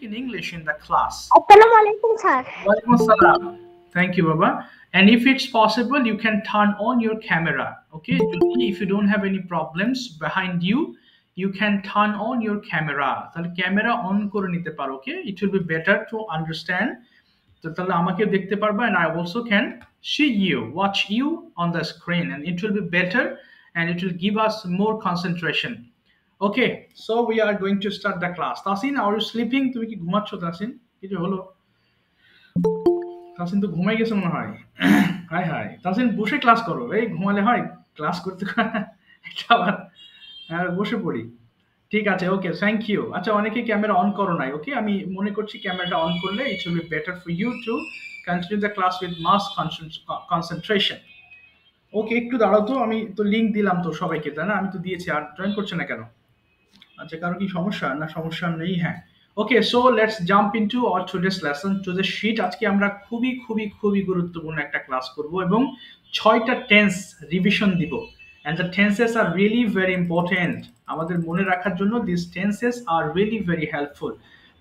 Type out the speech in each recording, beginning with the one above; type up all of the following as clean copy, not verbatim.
in English in the class. Assalamualaikum, sir. Walaikum assalam. Thank you, Baba. And if it's possible, you can turn on your camera. Okay, if you don't have any problems behind you, you can turn on your camera. তাহলে camera on করে নিতে পারো, okay? It will be better to understand. তো তাহলে আমাকে দেখতে পারবা, and I also can see you, watch you on the screen, and it will be better, and it will give us more concentration. Okay, so we are going to start the class. Tasin, are you sleeping? তুমি কি ঘুমাচ্ছ তাসিন? কিছু হলো? তাসিন তো ঘুমাই গেছে মনে হয়। High high Tasin, বসে ক্লাস করো। এই ঘুমালে হয়? ক্লাস করতে একটা আবার বসে পড়ি। ঠিক আছে, ওকে, থ্যাংক ইউ। আচ্ছা, অনেকে ক্যামেরা অন করো নাই, ওকে? আমি মনে করছি ক্যামেরাটা অন করলে it will be better for you to continue the class with mass concentration. Okay, একটু দাঁড়াও তো, আমি তো লিঙ্ক দিলাম তো সবাইকে, তাই না? আমি তো দিয়েছি, আর জয়েন করছে না কেন? আচ্ছা, কারো কি সমস্যা? না সমস্যা নেই, হ্যাঁ। Okay, so let's jump into our today's lesson, today's sheet. আজকে আমরা খুবই খুবই খুবই গুরুত্বপূর্ণ একটা ক্লাস করব এবং 6টা টেন্স রিভিশন দিব। and the tenses are really very important. আমাদের মনে রাখার জন্য these tenses are really very helpful.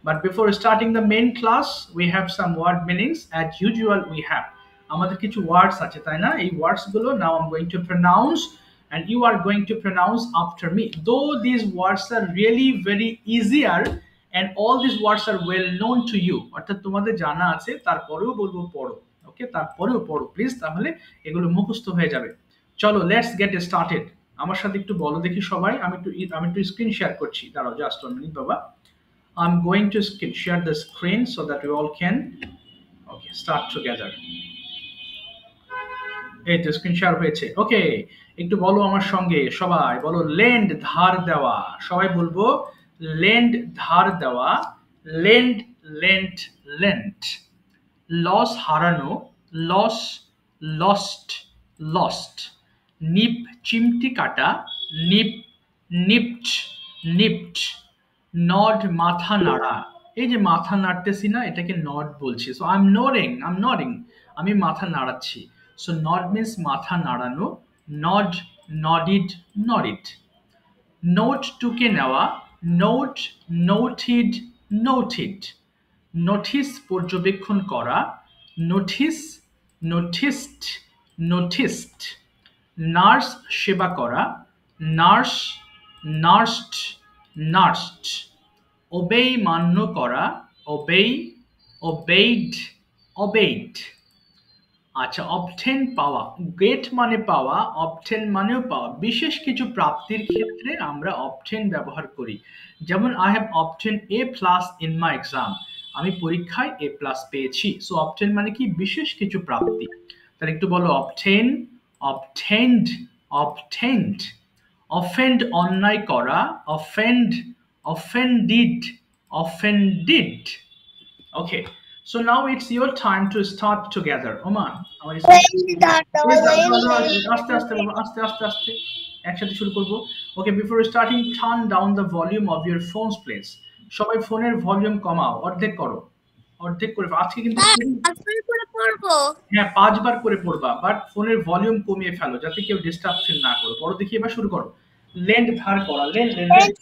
But before starting the main class, we have some word meanings. As usual, we have আমাদের কিছু ওয়ার্ডস আছে, তাই না? এই ওয়ার্ডস গুলো now I'm going to pronounce and you are going to pronounce after me. Though these words are really very easier and all these words are well known to you, অর্থাৎ তোমাদের জানা আছে, তারপরেও বলবো পড়ো। ওকে, তারপরেও পড়ো প্লিজ, তাহলে এগুলো মুখস্থ হয়ে যাবে। চলো, লেটস গেট স্টার্টেড। আমার সাথে একটু বলো দেখি সবাই। আমি একটু স্ক্রিন শেয়ার করছি, দাঁড়াও জাস্ট 1 মিনিট বাবা। I'm going to share the screen so that we all can start together. এই তো স্ক্রিন শেয়ার হয়েছে। ওকে, একটু বলো আমার সঙ্গে, সবাই বলো লেন্ড, ধার দেওয়া। সবাই বলবো লেন্ড, ধার দেওয়া। Lend, lent, lent. লস, হারানো। Loss, lost, lost. নিপ, চিমটি কাটা। নিপ, নিপড, নিপড। নড, মাথা নাড়া। এই যে মাথা নাড়তেছি না, এটাকে নড বলছি। সো আই এম নোডিং, আমি মাথা নাড়াচ্ছি। সো নড মিন্স মাথা নাড়ানো। নড, নডিড, নডিড। নোট, টুকে নেওয়া। Note, noted, noted. নোটিস, পর্যবেক্ষণ করা। Notice, noticed, noticed. নার্স, সেবা করা। নার্স, নার্সড, নার্সড। ওবেই, মান্য করা। ওবেই, ওবেইড, ওবেইড। আচ্ছা, অবটেন, পাওয়া। গেট মানে পাওয়া, অবটেন মানেও পাওয়া। বিশেষ কিছু প্রাপ্তির ক্ষেত্রে আমরা অবটেন ব্যবহার করি। যেমন I have obtain A plus in my exam, আমি পরীক্ষায় এ প্লাস পেয়েছি। সো অবটেন মানে কি? বিশেষ কিছু প্রাপ্তি। তাহলে একটু বলো অবটেন, অবটেন্ড, অবটেন্ড। অফেন্ড, অন্যায় করা। Offend, অফেন্ডিড, অফেন্ডিড। Okay, so now it's your time to start together. Oman, আস্তে আস্তে বাবা, আস্তে আস্তে আস্তে একসাথে শুরু করব। Okay, before starting turn down the volume of your phones please. সবাই ফোনের ভলিউম কমাও, অর্ধেক করো, অর্ধেক করে। আজকে কিন্তু হ্যাঁ 5 বার করে পড়বা, বাট ফোনের ভলিউম কমিয়ে ফেলো যাতে কেউ ডিস্টার্ব ফিল না করো। পড়ো দেখি, এবার শুরু করো। লেন্ড, ধার করা। লেন্ড, লেন্ড,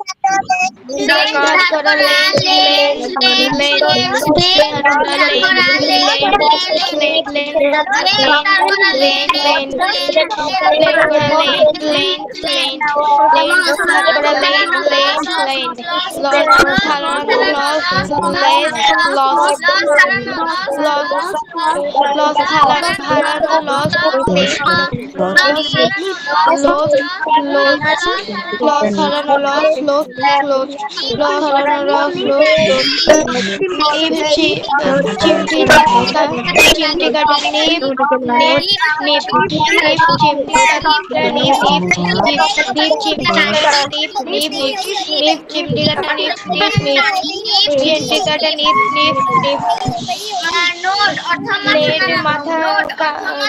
মাথা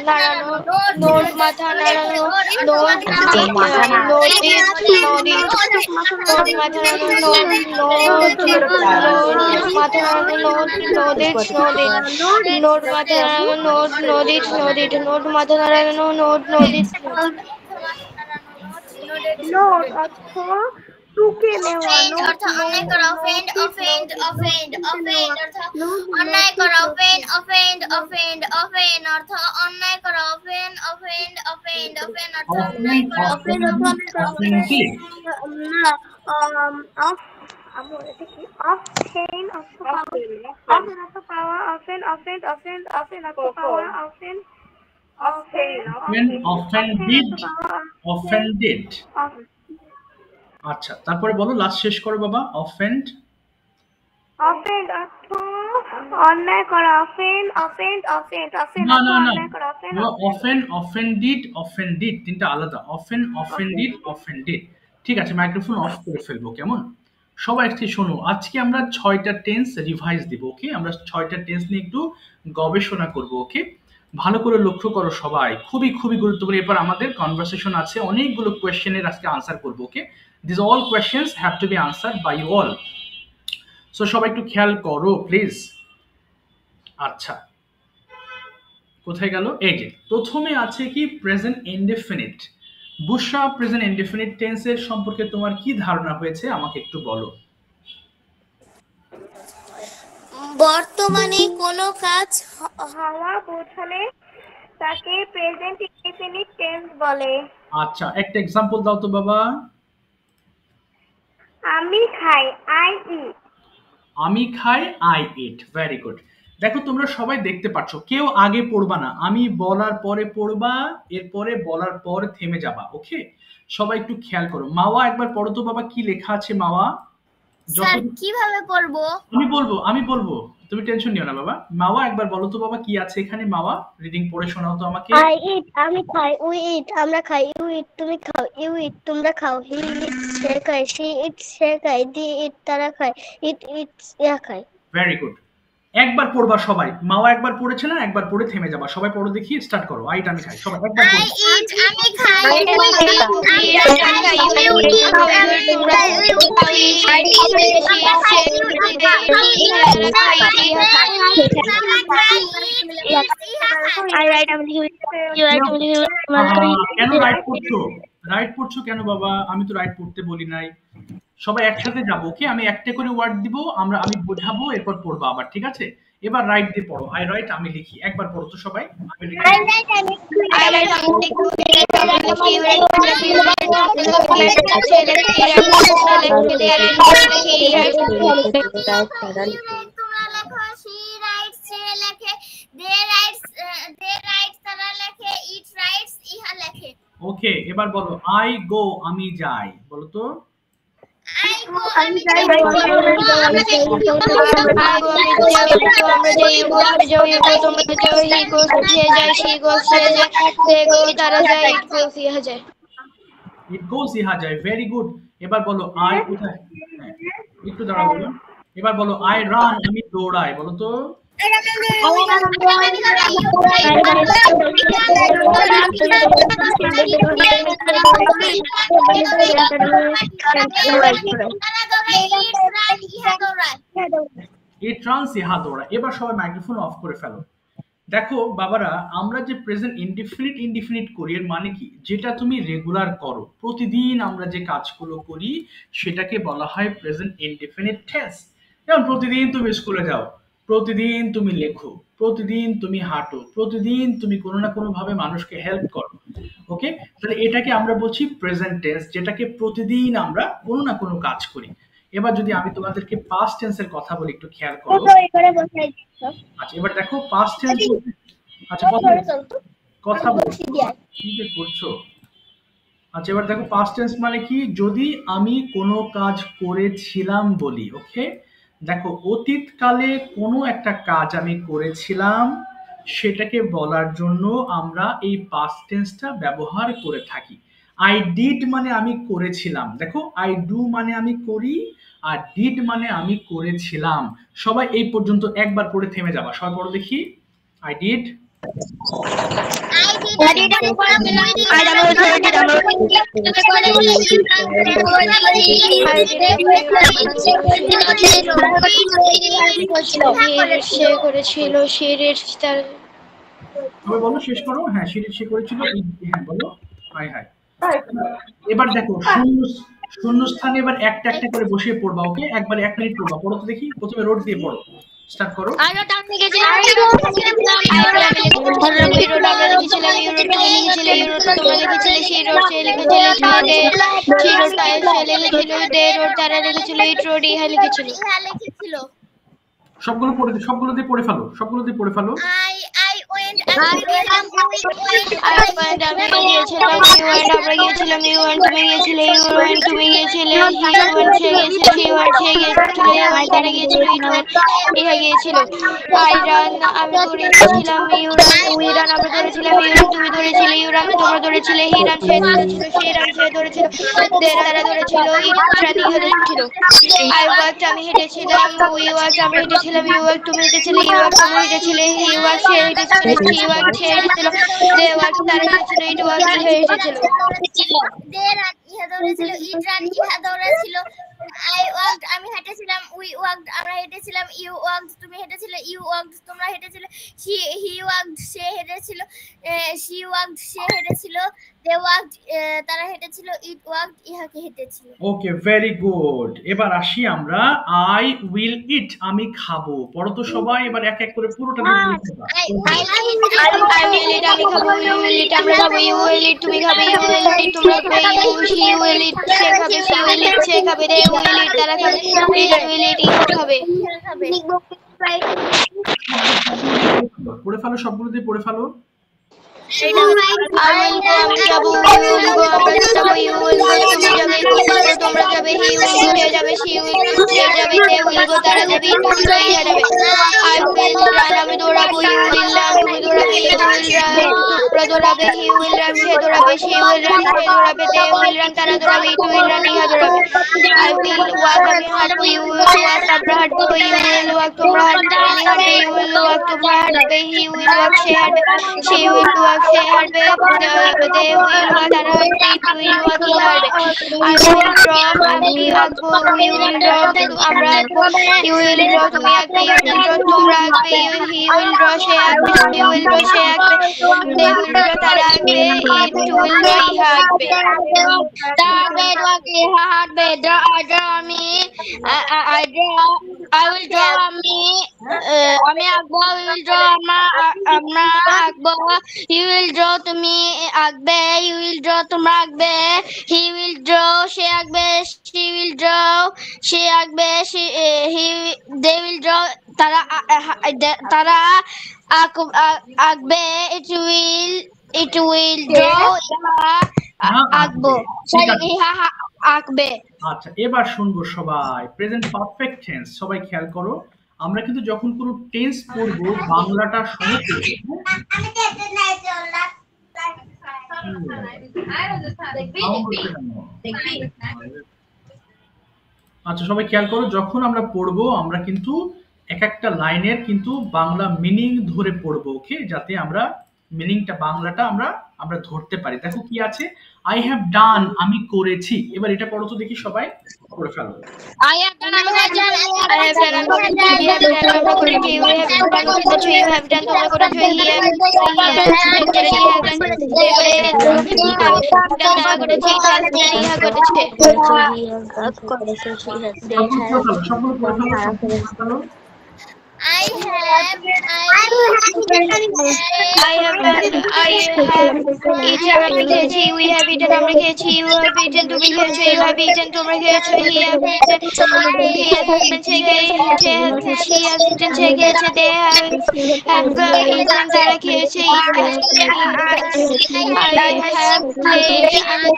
নাড়ানো, নোট মাথা নাড়ানো, নোট নোট মাথা নাড়ানো, নোট মাথা নাড়ানো, নোট নোট মাথা নাড়ানো, নোট নোট মাথা নাড়ানো, নোট নোট অর্থ টুকে নেওয়া অফেন্ড অর্থ অন্যায় করা, অফেন্ড অফেন্ড অফেন্ড অফেন্ড অর্থ অন্যায় করা, অফেন্ড অফেন্ড অফেন্ড অফেন্ড অর্থ অন্যায় করা, অফেন্ড অফেন্ড অফেন্ড অফেন্ড অর্থ অন্যায় করা, অফেন্ড অর্থ অন্যায় করা, না অফ আমো এটা কি অফেন অর্থ অফেন অর্থ পাওয়া, অফেন অফেন্ড অফেন্ড অফেন অর্থ পাওয়া, অফেন অফেন্ডেড। আচ্ছা, তারপরে বলো, লাস্ট শেষ করো বাবা। অফেন্ড অফেন্ড অর্থ অন্যায় করা, অফেন অফেন্ড অফেন্ড অফেন না অর্থ না না, অন্যায় করা, অফেন অফেন অফেন্ডিড অফেন্ডিড তিনটা আলাদা। অফেন অফেন্ডিড অফেন্ডিড। ঠিক আছে, মাইক্রোফোন অফ করে ফেলবো, কেমন? সবাই একটু শোনো, আজকে আমরা 6টা টেন্স রিভাইজ দিব। ওকে, আমরা 6টা টেন্স নিয়ে একটু গবেষণা করব। ওকে, ভালো করে লক্ষ্য করো সবাই, খুবই খুবই গুরুত্বপূর্ণ। এরপর আমাদের কনভারসেশন আছে, অনেকগুলো কোয়েশ্চেনের আজকে আনসার করবো। Okay, this all questions have to be answer by you all. So সবাই একটু খেয়াল করো প্লিজ। আচ্ছা, কোথায় গেল? এই যে প্রথমে আছে কি প্রেজেন্ট ইনডেফিনিট। বুশরা, প্রেজেন্ট ইনডেফিনিট টেন্সের সম্পর্কে তোমার কি ধারণা হয়েছে আমাকে একটু বলো। বর্তমানে কোনো কাজ হওয়া বোঝালে তাকে প্রেজেন্ট ইনডেফিনিট টেন্স বলে। আচ্ছা, একটা এক্সাম্পল দাও তো বাবা। আমি খাই, আই ইট। আমি খাই, আই ইট। Very good. দেখো তোমরা সবাই দেখতে পাচ্ছ, কেউ আগে পড়বা না, আমি বলার পরে পড়বা, এরপরে বলার পর থেমে যাবা। ওকে, সবাই একটু খেয়াল করো। মাওয়া একবার পড়ো তো বাবা, কি লেখা আছে মাওয়া? স্যার কিভাবে পড়বো? আমি বলবো, তুমি টেনশন নিও না বাবা। মাওয়া একবার বলো তো বাবা, কি আছে এখানে? মাওয়া রিডিং পড়ে শোনাও তো আমাকে। আই ইট, আমি খাই, উই ইট, আমরা খাই, ইউ ইট, তুমি খাও, ইউ ইট, তোমরা খাও, হি ইট, সে খায়, শি ইট, সে খায়, দি ইট, তারা খায়, ইট ইটস, ইয়া খায়। Very good. একবার পড়বা সবাই। মাওয়া একবার পড়েছে না, একবার পড়ে থেমে যাবা। সবাই পড়ো দেখি, স্টার্ট করো। আইট, আমি খাই। সবাই একবার আই ইট, আমি খাই, কেন রাইট পড়ছো? রাইট পড়ছো কেন বাবা? আমি তো রাইট পড়তে বলি নাই। সবাই একসাথে যাবো। ওকে, আমি একটা করে ওয়ার্ড দিব, আমি বোঝাবো, এরপর পড়বা আবার। ঠিক আছে, এবার রাইট দিয়ে পড়ো। আই রাইট, আমি লিখি। একবার পড়ো তো সবাই। আমি লিখি। ওকে, এবার বলো আই গো, আমি যাই। বলো তো। ইট গোস, ইহা যায়। Very good. এবার বলো আই কোথায়? একটু দাঁড়াও বলো। এবার বলো আই রান, আমি দৌড়াই। বলো তো। ইট রানস, ইহা দৌড়ায়। এবার সবাই মাইক্রোফোন অফ করে ফেলো। দেখো বাবারা, আমরা যে প্রেজেন্ট ইনডিফিনিট করি, এর মানে কি? যেটা তুমি রেগুলার করো, প্রতিদিন আমরা যে কাজগুলো করি সেটাকে বলা হয় প্রেজেন্ট ইনডিফিনিট টেন্স। যেমন প্রতিদিন তুমি স্কুলে যাও, প্রতিদিন তুমি লেখো, প্রতিদিন তুমি হাঁটো, প্রতিদিন তুমি কোনো না কোনো ভাবে মানুষকে হেল্প করো। ওকে, তাহলে এটাকে আমরা বলছি প্রেজেন্ট টেন্স, যেটাকে প্রতিদিন আমরা কোনো না কোনো কাজ করি। এবার যদি আমি তোমাদেরকে পাস্ট টেন্সের কথা বলি, একটু খেয়াল করো। আচ্ছা, এবার দেখো পাস্ট টেন্স। আচ্ছা, কথা বলছি, কি যে করছো? আচ্ছা, এবার দেখো পাস্ট টেন্স মানে কি? যদি আমি কোনো কাজ করেছিলাম বলি। ওকে, দেখো অতীতকালে কোনো একটা কাজ আমি করেছিলাম, সেটাকে বলার জন্য আমরা এই পাস্ট টেন্সটা ব্যবহার করে থাকি। আই ডিড মানে আমি করেছিলাম। দেখো, আই ডু মানে আমি করি, আর ডিড মানে আমি করেছিলাম। সবাই এই পর্যন্ত একবার পড়ে থেমে যাবা। সবাই পড়ো দেখি। আই ডিড, বলো, শেষ করো। হ্যাঁ, সে করেছিল। হ্যাঁ বলো। High high. এবার দেখো শূন্যস্থানে এবার একটা একটা করে বসিয়ে পড়বা, ওকে? একবারে 1 মিনিট পড়বা। পড়ো তো দেখি, প্রথমে রোড দিয়ে পড়ো, স্টার্ট করো। I wrote down লিখেছিলাম আমরা লিখেছিলাম ইউরোপ তুমি লিখেছিলে ইউরোপ তোমরা লিখেছিলে সে রোড সে লিখেছিলে দে সে রোড তাই সে লিখেছিল দে রোড তারা লিখেছিল ইট রোড ইহা লিখেছিল সবগুলো পড়ে, সবগুলো দিয়ে পড়ে ফেলো, সবগুলো দিয়ে পড়ে ফেলো। I went আমি গিয়েছিলাম you went আমরা গিয়েছিলাম you went তুমি গিয়েছিলে you went তুমি গিয়েছিলে he went সে গিয়েছিল she went সে গিয়েছিল I তারা গিয়েছিল it went ইহা গিয়েছিল I ran আমি দৌড়েছিলাম you ran we ran আমরা দৌড়েছিলাম you ran তুমি দৌড়েছিলে you ran তোমরা দৌড়েছিলে he ran say দৌড়েছিল she ran say দৌড়েছিল they তারা দৌড়েছিল it ran ইহা দৌড়েছিল I walked আমি হেঁটেছিলাম we walked আমরা হেঁটেছিলাম you walked তুমি হেঁটেছিলে you walked তোমরা হেঁটেছিলে he walked say হেঁটেছিল she walked say হেঁটেছিল they walked তারা হেঁটেছিল it walked ইহা হেঁটেছিল they ran ইহা দৌড়েছিল it ran ইহা দৌড়েছিল I walked আমি হেঁটেছিলাম we walked আমরা হেঁটেছিলাম you walked তুমি হেঁটেছিলে you walked তোমরা হেঁটেছিলে he walked say হেঁটেছিল she walked say হেঁটেছিল they walked তারা হেঁটেছিল it walked ইহাকে হেঁটেছিল। ওকে, ভেরি গুড। এবার আসি আমরা I will eat আমি খাবো। পড়ো তো সবাই, এবার এক এক করে পুরোটা দিয়ে পড়বা। I will eat আমি খাবো you will eat আমরা খাবো you will eat তুমি খাবে you will eat তোমরা খাবে she will eat সে খাবে she will eat সে খাবে they will eat তারা খাবে it will eat ইহা খাবে। পড়ে ফেলো, সবগুলো দিয়ে পড়ে ফেলো। I will go আমি যাবো you will go আমরা যাবো you will go তুমি যাবে তোমরা যাবে he will go সে যাবে she will go সে যাবে they will go তারা যাবে it will go ইহা যাবে I will run আমি দৌড়াবো you will run তুমি দৌড়াবে you will run তোমরা দৌড়াবে he will run সে দৌড়াবে she will run সে দৌড়াবে they will run তারা দৌড়াবে it will run ইহা দৌড়াবে I will walk আমি হাঁটবো you will walk আমরা হাঁটবো you will walk তোমরা হাঁটবে আমি হাঁটবে you will walk তোমরা হাঁটবে he will walk সে হাঁটবে she will walk সে হাঁটবে they will walk তারা হাঁটবে it will walk ইহা হাঁটবে I will draw আমি আঁকবো you will draw আমরা আঁকবো you will draw তুমি আঁকবে you will draw তোমরা আঁকবে he will draw সে আঁকবে you will draw সে আঁকবে they will draw তারা আঁকবে it will draw ইহা আঁকবে তারা ইহা হাঁটবে draw আমি I will draw আমি আঁকবো we will draw আমরা আঁকবো you will draw তুমি আঁকবে you will draw তোমরা আঁকবে he will draw সে আঁকবে she will draw সে আঁকবে they will draw তারা আঁকবে it will draw আঁকবো ইহা আঁকবে। আচ্ছা, এবার শুনবো সবাই প্রেজেন্ট পারফেক্ট টেন্স। সবাই খেয়াল করো, আমরা কিন্তু যখন কোনো টেন্স পড়বো বাংলাটা সঙ্গে পড়বো। আচ্ছা, সবাই খেয়াল করো, যখন আমরা পড়বো আমরা কিন্তু এক একটা লাইনের কিন্তু বাংলা মিনিং ধরে পড়বো, ওকে? যাতে আমরা মিনিংটা বাংলাটা আমরা ধরতে পারি। দেখো কি আছে, আই হ্যাভ ডান আমি করেছি। এবার এটা পড়ো তো দেখি, সবাই করে ফেলো। I have done আমি করেছি I have done আমি করেছি we have done আমরা করেছি we have done করেছি you have done তোমরা করেছো he have done তারা করেছে ইহা করেছে। সবগুলো পড়ে ফেলো। I have eaten আমরা খেয়েছি we have eaten আমরা খেয়েছি you have eaten তুমি খেয়েছো you have eaten তোমরা খেয়েছো he has eaten she has eaten সে খেয়েছে they have eaten তারা খেয়েছে I have played আমি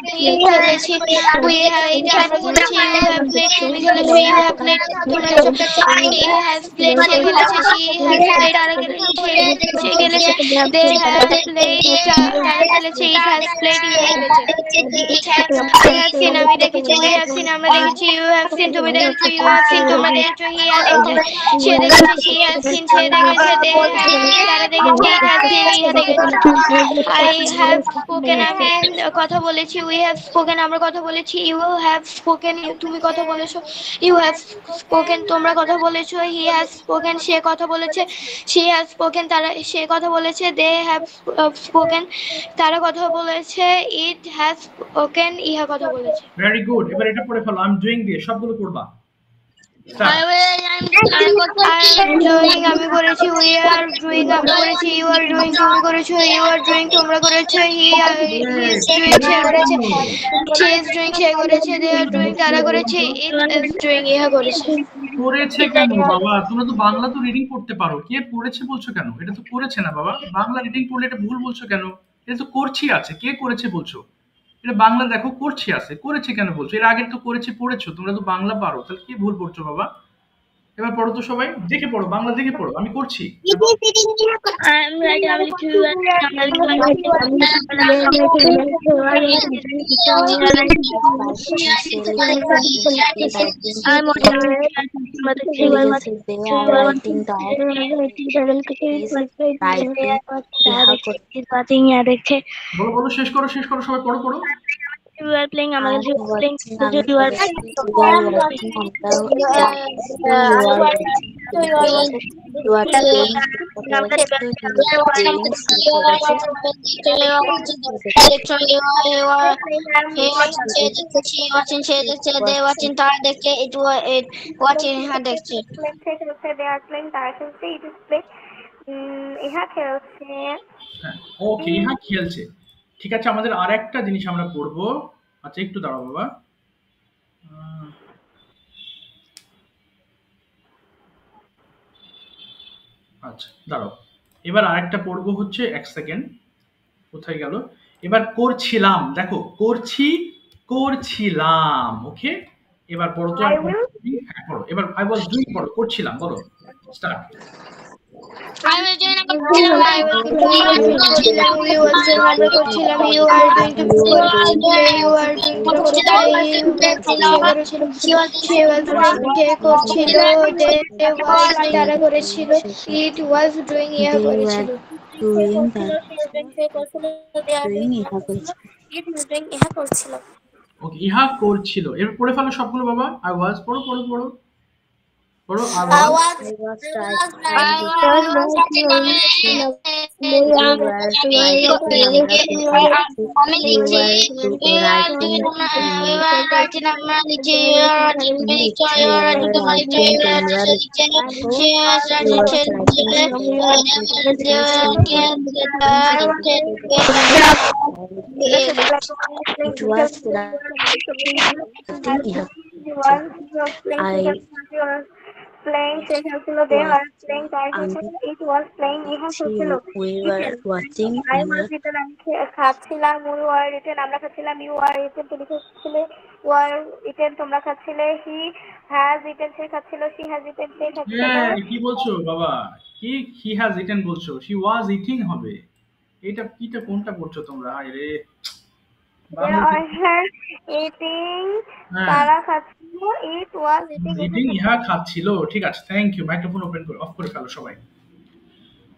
খেলেছি we have eaten আমরা খেলেছি you have played তুমি খেলেছো you have played তোমরা খেলেছো he has played সে খেলেছে she has played তারা খেলেছে সে খেলেছে they have played তারা খেলেছে it has played I have seen আমি দেখেছি we have seen আমরা দেখেছি you have seen তুমি দেখেছো you have seen তোমরা দেখেছো he has seen সে দেখেছে she has seen সে দেখেছে they have seen তারা দেখেছে it has seen ইহা দেখেছে I have spoken আমি কথা বলেছি we have spoken আমরা কথা বলেছি you have spoken তুমি কথা বলেছো you have spoken তোমরা কথা বলেছো he has spoken সে কথা বলেছে, she has spoken তারা সে কথা বলেছে, they have spoken তারা কথা বলেছে, it has spoken ইহা কথা বলেছে। Very good. এবার এটা পড়ে ফেলো, আই এম ডুইং দিয়ে সবগুলো পড়বা। I am doing আমি করেছি, we are doing আমি করেছি, you are doing তুমি করেছো, you are doing তোমরা করেছো, he is doing সে করেছে, she is doing সে করেছে, they are doing তারা করেছে, it is doing ইহা করেছে। পড়েছে কেন বাবা? তোমরা তো বাংলা তো রিডিং পড়তে পারো, কে পড়েছে বলছো কেন? এটা তো করেছে না বাবা, বাংলা রিডিং পড়লে এটা ভুল বলছো কেন? এটা তো করছি আছে, কে করেছে বলছো? এটা বাংলা দেখো করছি আছে, করেছে কেন বলছো? এর আগে তো করেছে পড়েছো, তোমরা তো বাংলা পারো, তাহলে কি ভুল পড়ছো বাবা? এবার পড়ো তো সবাই, দেখে পড়ো, বাংলা দেখে পড়ো, আমি করছি। I'm writing I'm বলো বলো, শেষ করো শেষ করো, সবাই পড়ো পড়ো। You are playing Amagal, you are playing, you are ওকে, ইহা খেলছে। ঠিক আছে, আমাদের আর একটা জিনিস আমরা পড়বো। আচ্ছা একটু দাঁড়াও বাবা। আচ্ছা দাঁড়াও, এবার আরেকটা পড়বো হচ্ছে, এক সেকেন্ড, কোথায় গেল? এবার করছিলাম, দেখো করছি, করছিলাম, ওকে। এবার পড়ো তো, হ্যাঁ পড়ো এবার, আই ওয়াজ ডুইং পড়ো, করছিলাম বলো, start. I was doing I was doing we was doing আমরা করছিলাম, you are doing to you are doing to করেছিল, she was doing কে করছিল, they was তারা করেছিল, it was doing ইহা করেছিল, ইহা করছিল। ওকে, ইহা করছিল। এবার পড়ে ফেলো সবগুলো বাবা, আই ওয়াজ পড়ো পড়ো পড়ো পড়ো, I was playing they were playing it was playing ইহা করছিল, we were watching I was eaten আমি খাচ্ছিলাম, we were eaten আমরা খাচ্ছিলাম, you are eaten তুমি খাচ্ছিলে, you are eaten তোমরা খাচ্ছিলে, he has eaten সে খাচ্ছিল, she has eaten সে খাচ্ছিল। কি বলছো বাবা? কি he has eaten বলছো? she was eating হবে। এটা কিটা কোনটা পড়ছো তোমরা? হায় রে, eating তারা খাচ্ছিল, it was eating ইহা খাচ্ছিল। ঠিক আছে, থ্যাংক ইউ। মাইক্রোফোন ওপেন করে অফ করে ফেলো সবাই।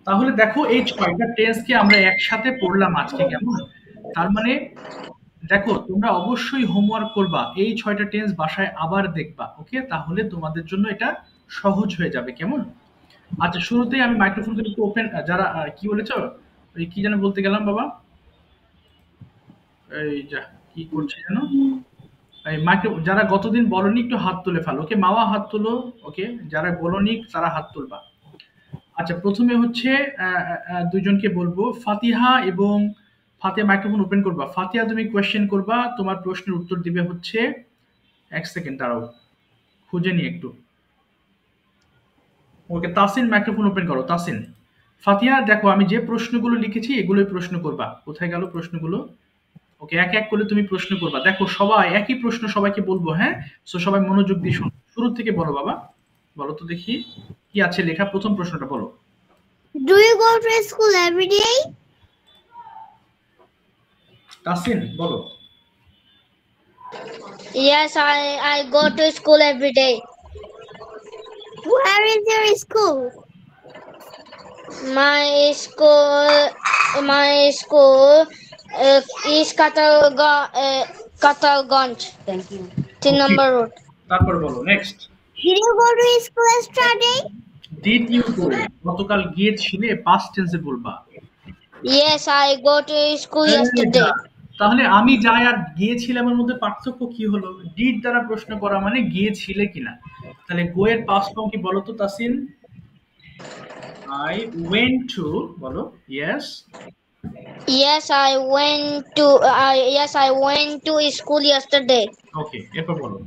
তাহলে দেখো এই 6টা টেন্সকে আমরা একসাথে পড়লাম আজকে, কেমন? তার মানে দেখো তোমরা অবশ্যই হোমওয়ার্ক করবা, এই 6টা টেন্স বাসায় আবার দেখবা, ওকে? তাহলে তোমাদের জন্য এটা সহজ হয়ে যাবে, কেমন? আচ্ছা শুরুতেই আমি মাইক্রোফোনটা একটু ওপেন, যারা কি বলেছো, ওই কি যেন বলতে গেলাম বাবা, এই যা কি করছে যেন, এই মাইক্রো, যারা গতদিন বলনি একটু হাত তুলে ফেলো, ওকে? মাওয়া হাত তুলো, ওকে? যারা বলনি তারা হাত তুলবা। আচ্ছা প্রথমে হচ্ছে দুইজনকে বলবো, ফাতিহা এবং ফাতিহা মাইক্রোফোন ওপেন করবা। ফাতিহা তুমি কোয়েশ্চেন করবা, তোমার প্রশ্নের উত্তর দিবে হচ্ছে, এক সেকেন্ড দাঁড়াও খুঁজে নি একটু, ওকে? তাসিন মাইক্রোফোন ওপেন করো, তাসিন। ফাতিহা দেখো আমি যে প্রশ্নগুলো লিখেছি এগুলোই প্রশ্ন করবা। কোথায় গেল প্রশ্নগুলো? ওকে, এক এক করে তুমি প্রশ্ন করবা। দেখো সবাই একই প্রশ্ন সবাইকে বলবো, হ্যাঁ? সো সবাই মনোযোগ দিয়ে শোনো, শুরু থেকে বলো বাবা, বলো তো দেখি কি আছে লেখা। প্রথম প্রশ্নটা বলো। Do you go to school every day? Tasin বলো। Yes, I go to school every day. Where is your school? My school is Katalganj. thank you 3 number road. তারপর বলো next. Did you go to school yesterday? Did you go, গতকাল গিয়েছিলে past টেন্সে বলবা। Yes, I go to school এই yesterday. যা। তাহলে আমি যাই আর গিয়েছিলামের মধ্যে পার্থক্য কি হলো? ডিড দ্বারা প্রশ্ন করা মানে গিয়েছিলে কিনা। তাহলে গো এর পাস্ট ফর্ম কি বলো তো তাসিন? আই ওয়েন্ট টু, বলো। Yes. Yes, I went to school yesterday. ওকে, এরপর বলো।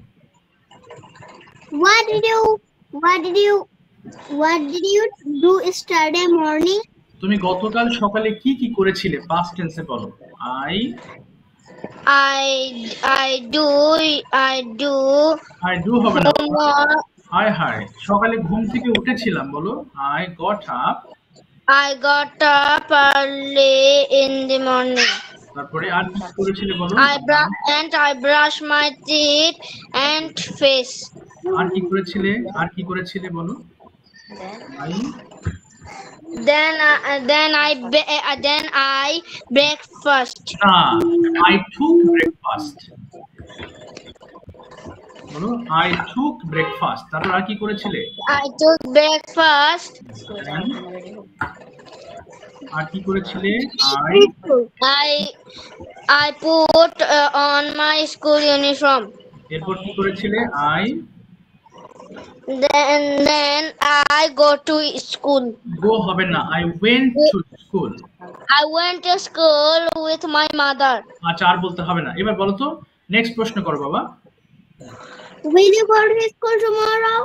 What did you do yesterday morning? তুমি গতকাল সকালে কি কি করেছিলে পাস্ট টেন্সে বলো। আই I do ডু হবে না, homework. High high. সকালে ঘুম থেকে উঠেছিলাম বলো। I got up. I got up early in the morning. তারপরে আর কি করেছিলে বলো। I brush my teeth and face. আর কি করেছিলে বলো। I Then I breakfast. না, আই টুক ব্রেকফাস্ট বলো। I took breakfast. তারপর আর কি করেছিলে। I took breakfast. আর কি করেছিলে। I put on my school uniform. এরপর কি করেছিলে। Then I go to school. গো হবে না, I went to school. I went to school with my mother. আচ্ছা, আর বলতে হবে না। এবার বলো তো, নেক্সট প্রশ্ন করো বাবা। Will you go to school tomorrow?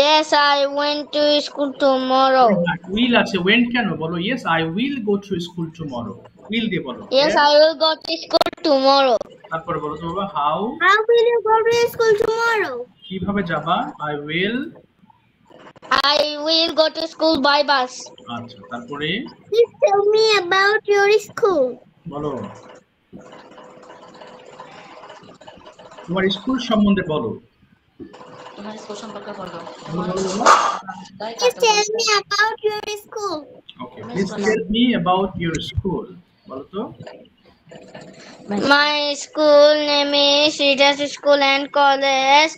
Yes, I went to school tomorrow. Will আছে, ওয়েন্ট কেন বলো। Yes I will go to school tomorrow. Will দিয়ে বলো। Yes, I will go to school tomorrow. তারপরে বলো তো বাবা, how How will you go to school tomorrow? কিভাবে যাবা। I will go to school by bus. আচ্ছা, তারপরে Please tell me about your school. বলো, তোমার স্কুল সম্বন্ধে বলো। Please tell me about your school. Okay, please tell me about your school. বলো তো। My school name is Readers School and College.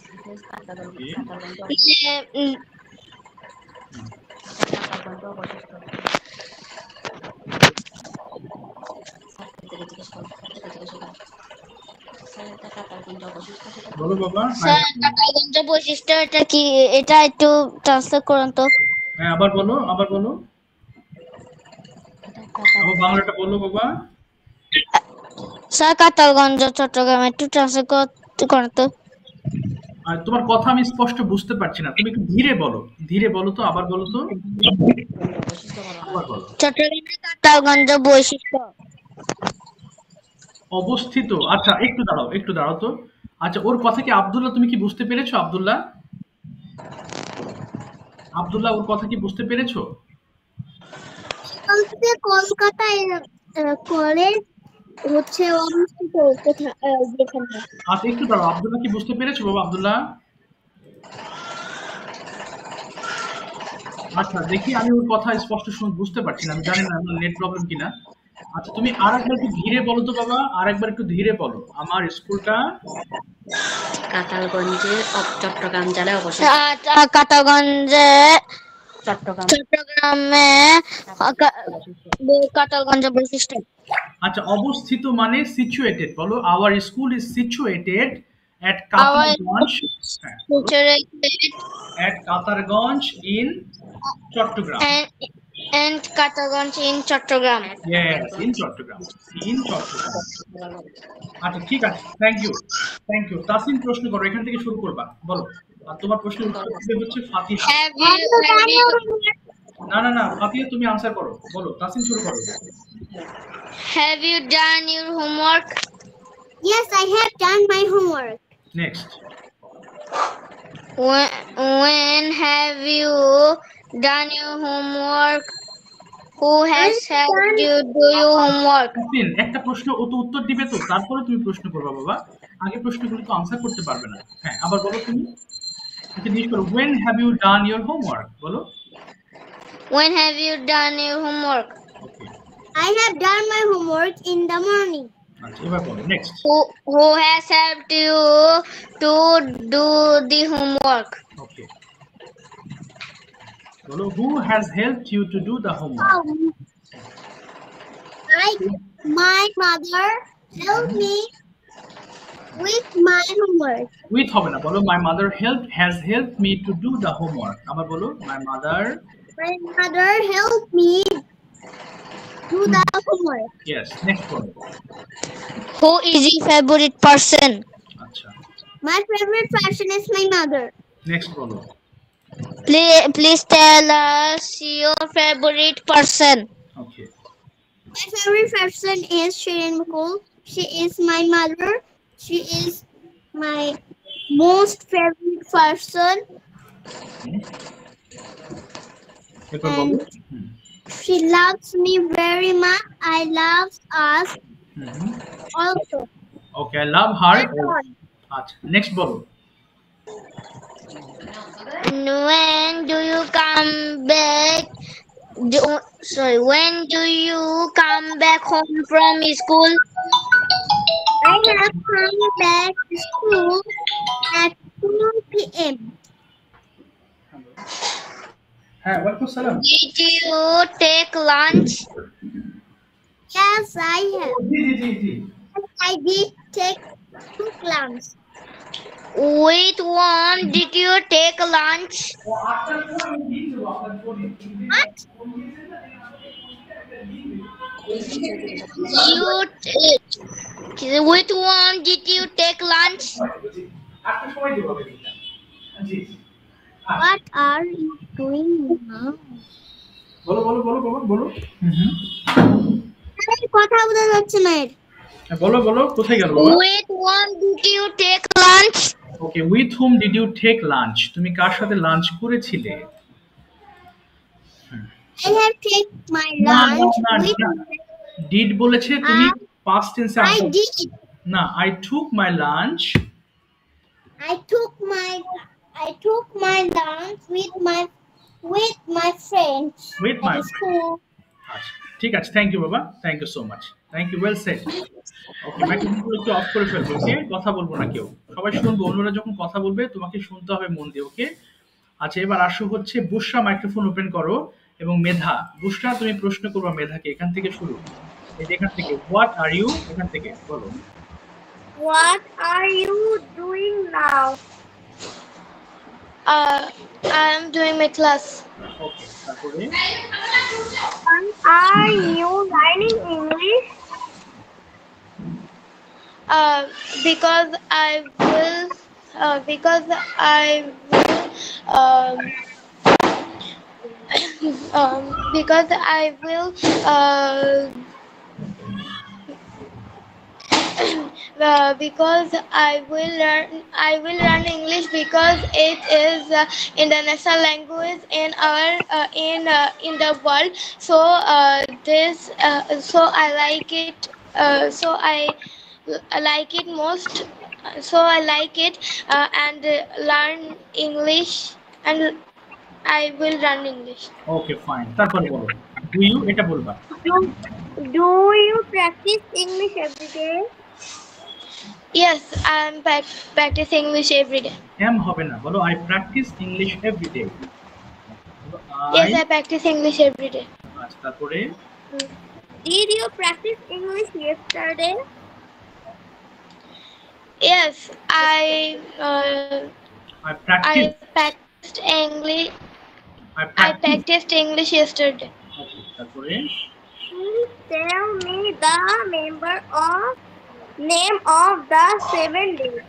বলো বাবা। স্যার, কাটারগঞ্জ বৈশিষ্ট্য এটা কি? এটা একটু ট্রান্সলেট করুন তো। হ্যাঁ, আবার বলো। আবার বাংলাটা বলো বাবা। স্যার, কাটারগঞ্জ চট্টগ্রাম একটু ট্রান্সলেট করুন তো। আর তোমার কথা আমি স্পষ্ট বুঝতে পারছি না, তুমি একটু ধীরে বলো তো। আবার বলো তো। চট্টগ্রামের কাটারগঞ্জ বৈশিষ্ট্য অবস্থিত। আচ্ছা, একটু দাঁড়াও তো। আচ্ছা, ওর কথা কি আব্দুল্লাহ তুমি কি বুঝতে পেরেছো? আব্দুল্লাহ, ওর কথা কি বুঝতে পেরেছো? কলকাতায় কলেজ হচ্ছে অবস্থিত কোথায় যেখানে। আচ্ছা, একটু দাঁড়াও। আব্দুল্লাহ কি বুঝতে পেরেছো বাবা? আব্দুল্লাহ, আচ্ছা দেখি, আমি ওর কথা স্পষ্ট বুঝতে পারছি না। আমি জানি না আমার নেট প্রবলেম কিনা। আচ্ছা, তুমি আরেকবার একটু ধীরে বলো তো বাবা। আরেকবার একটু ধীরে বলো। আমার স্কুলটা কাতালগঞ্জে চট্টগ্রাম জেলায় অবস্থিত। চট্টগ্রামে কাটারগঞ্জ বৈশিষ্ট্য। আচ্ছা, অবস্থিত মানে সিচুয়েটেড বলো। Our school is situated at Katarganj, in Chattogram. And Katarganj in Chattogram. Yes, in Chattogram. আচ্ছা, ঠিক আছে। Thank you. তাসিন, প্রশ্ন করো, এখান থেকে শুরু করবা। বলো। আর তোমার প্রশ্নের উত্তর হচ্ছে ফাতিহা। না, ফাতিহা তুমি আনসার করো। বলো, তাসিন শুরু করো। Have you done your homework? Yes, I have done my homework. Next. When have you done your homework? Who has helped you do your homework? একটা প্রশ্ন ও তো উত্তর দিবে তো, তারপরে তুমি প্রশ্ন করবা বাবা। আগে প্রশ্নগুলো তো আনসার করতে পারবে না। হ্যাঁ, আবার বলো তুমি। জিজ্ঞেস করো, when have you done your homework? বলো। When have you done your homework? Okay. I have done my homework in the morning. আচ্ছা, এবার বলো। Next. Who has helped you to do the homework? Okay. বলো, who has helped you to do the homework? My mother helped me with my homework. With হবে না, বলো my mother has helped me to do the homework. আবার বলো my mother. My mother helped me do the homework. Yes, next বলো. Who is your favorite person? আচ্ছা, My favorite person is my mother. next বলো. Please tell us your favorite person. Okay. My favorite person is Shirin Mukul. She is my mother. She is my most favorite person. এরপর And বলো. she loves me very much. I love us also. Okay, I love her. That's all. আচ্ছা, next বলো. When do you come back? When do you come back home from school? I have come back to school at 2 p.m. হ্যাঁ, ওয়ালাইকুম সালাম. Did you take lunch? Yes, I have. G. I did take 2 clams. With one did you take lunch? What? With one did you take lunch? What are you doing now? বলো. আরে কথা বোঝা যাচ্ছে না এর। বলো, কোথায় গেল? With one did you take lunch? Okay, with whom did you take lunch? তুমি কার সাথে লাঞ্চ করেছিলে? I have taken my lunch with Did বলেছে, তুমি past tense A I did. না, I took my lunch. I took my lunch with my friends With at my school. আচ্ছা, ঠিক আছে, thank you বাবা, thank you so much, thank you, well said. Okay, মাইক্রোফোনগুলো একটু off করে ফেলবো, ওকে? কথা বলবো না কেউ, সবাই শুনবো, অন্যরা যখন কথা বলবে তোমাকে শুনতে হবে মন দিয়ে, ওকে? আচ্ছা, এবার আসো হচ্ছে বুশরা, মাইক্রোফোন ওপেন করো, এবং মেধা, বুশরা তুমি প্রশ্ন করবা মেধাকে, এখান থেকে শুরু, এই যে এখান থেকে, হোয়াট আর ইউ, এখান থেকে বলো। What are you doing now? I am doing my class. ওকে, তারপরে Are you learning English? Because I will because I will because I will learn English because it is international language in our in the world, so so I like it, so I like it most, so I like it, and learn English, and I will learn English. Okay, fine, তারপরে বলো, do you, এটা বলবা। Do you practice English every day? Yes, I am practice English every day. Am হবে না, বলো I practice English everyday. Yes, I practice English every day. আচ্ছা, তারপরে Did you practice English yesterday? Yes, I practice, practiced English. I I practiced English yesterday. ওকে, তারপরে Please tell me the name of the 7 days.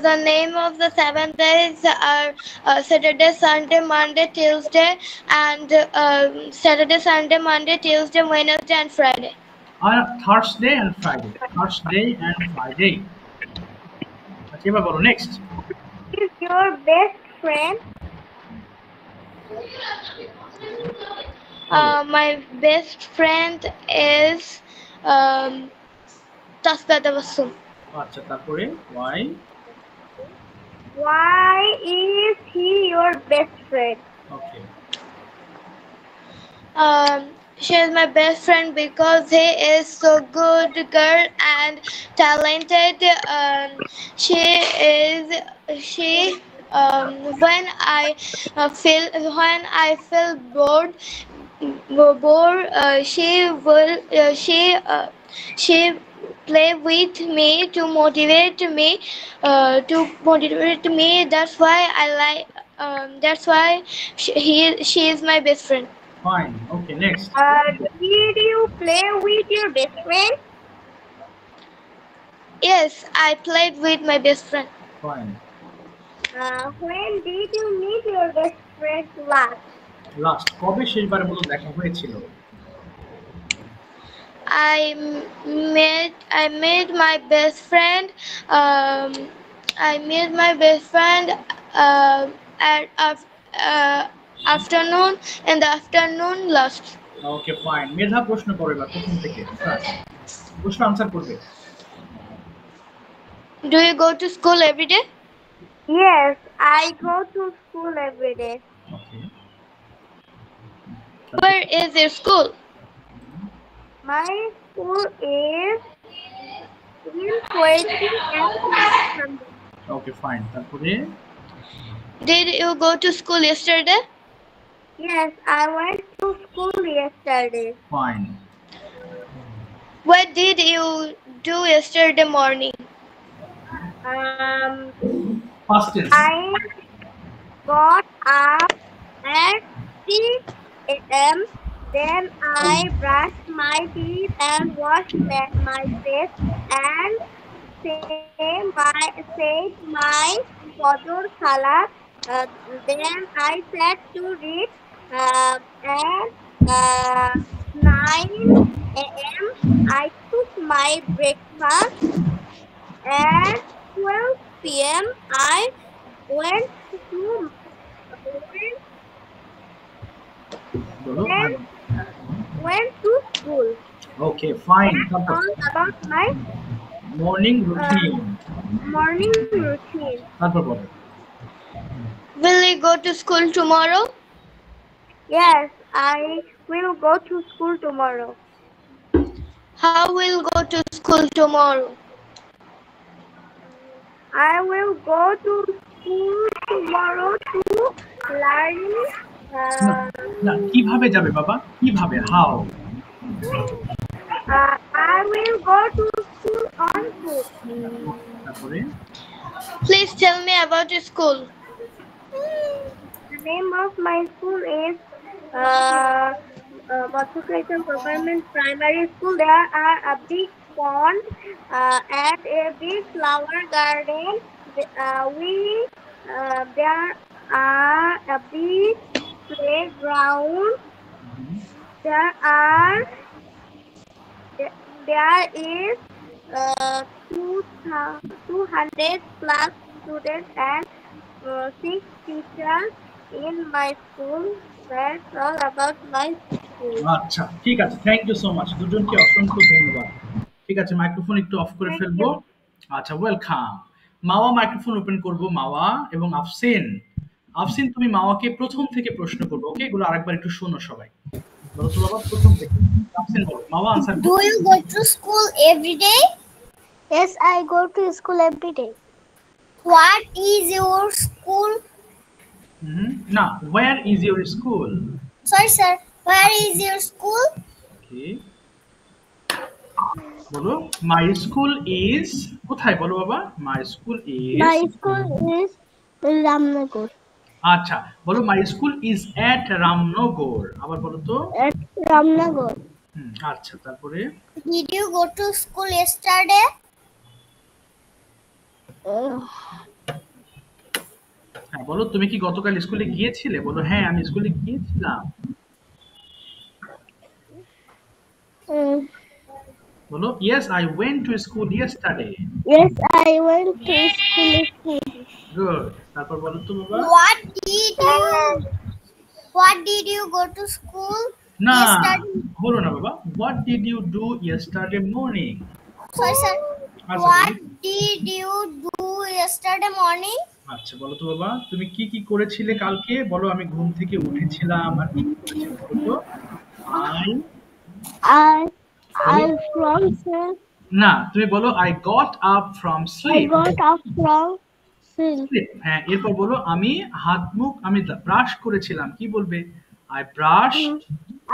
The name of the 7 days are Saturday, Sunday, Monday, Tuesday, and Saturday, Sunday, Monday, Tuesday, Wednesday, and Friday. আর Thursday and Friday, Thursday and Friday. আচ্ছা, এবার বলো next. Is your best friend? My best friend is Tasbih Tabassum. আচ্ছা, তারপরে why, Why is he your best friend? Okay, She is my best friend because he is so good girl and talented. She when I feel bored, she play with me to motivate me. That's why I like. That's why she is my best friend. Fine. Okay, next. Did you play with your best friend? Yes, I played with my best friend. Fine. When did you meet your best friend last? Last কবে শেষবারের মতো দেখা হয়েছিল? I made my best friend. I made my best friend at afternoon in the afternoon last. Okay fine. মেধা প্রশ্ন করো এবার প্রথম থেকে। প্রশ্ন আনসার করবে। Do you go to school every day? Yes, I go to school every day. Okay. Where is your school? My school is in Kuwaiti and okay fine. তারপরে Did you go to school yesterday? yes, I went to school yesterday. Fine. What did you do yesterday morning? First tense. I got up at 6 a.m. Then I brushed my teeth and washed my face and said my Fajr Salat. Then I sat to read at 9 a.m. I took my breakfast. At 12 p.m. I went to বলো। school. Okay fine. That's তারপর all about my morning routine. morning routine. তারপর বলো। Will you go to school tomorrow? Yes, I will go to school tomorrow. How will go to school tomorrow? I will go to school tomorrow to learn. না কিভাবে যাবে বাবা? কিভাবে? How? I will go to school on foot. তারপরে Please tell me about your school. The name of my school is Mathukaitan Government Primary School. There are a big pond and a big flower garden. There are a big playground. There is 200 plus students and 6 teachers in my school. That's all about my school. আচ্ছা ঠিক আছে, thank you so much. দুজনকে অসংখ্য ধন্যবাদ। ঠিক আছে, microphone একটু off করে ফেলবো। আচ্ছা, ওয়েলকাম। মাওয়া মাইক্রোফোন ওপেন করব। মাওয়া এবং আফসিন। আফসিন তুমি মাওয়াকে প্রথম থেকে প্রশ্ন করবে। ওকে, এগুলো আরেকবার একটু শোনো সবাই। বলো তো বাবা প্রথম থেকে। আফসিন বলো। মাওয়া answer. Do you go to school every day? Yes, I go to school every day. What is your school? না, where is your school? Sorry, sir. Where is your school? ওকে, বলো my school is। কোথায় বলো বাবা? my school is। My school is Ramnagar. আচ্ছা, বলো my school is at Ramnagar. আবার বলো তো। At Ramnagar. আচ্ছা, তারপরে Did you go to school yesterday? হ্যাঁ, বলো তুমি কি গতকাল স্কুলে গিয়েছিলে? বলো হ্যাঁ, আমি স্কুলে গিয়েছিলাম। বলো yes, I went to school yesterday. Yes, I went to school yesterday. Good. তারপর বলো তো বাবা। What did you go to school না, yesterday? বলো না বাবা। What did you do yesterday morning? Sorry, sir. আচ্ছা, What did you do yesterday morning? আচ্ছা, বলো তো বাবা তুমি কি কি করেছিলে কালকে? বলো আমি ঘুম থেকে উঠেছিলাম আর কি করেছিলে? বলো I from sleep. না, তুমি বলো I got up from I sleep. got up from Sleep. হ্যাঁ, এরপর বলো আমি হাত মুখ আমি ব্রাশ করেছিলাম, কি বলবে? I brush.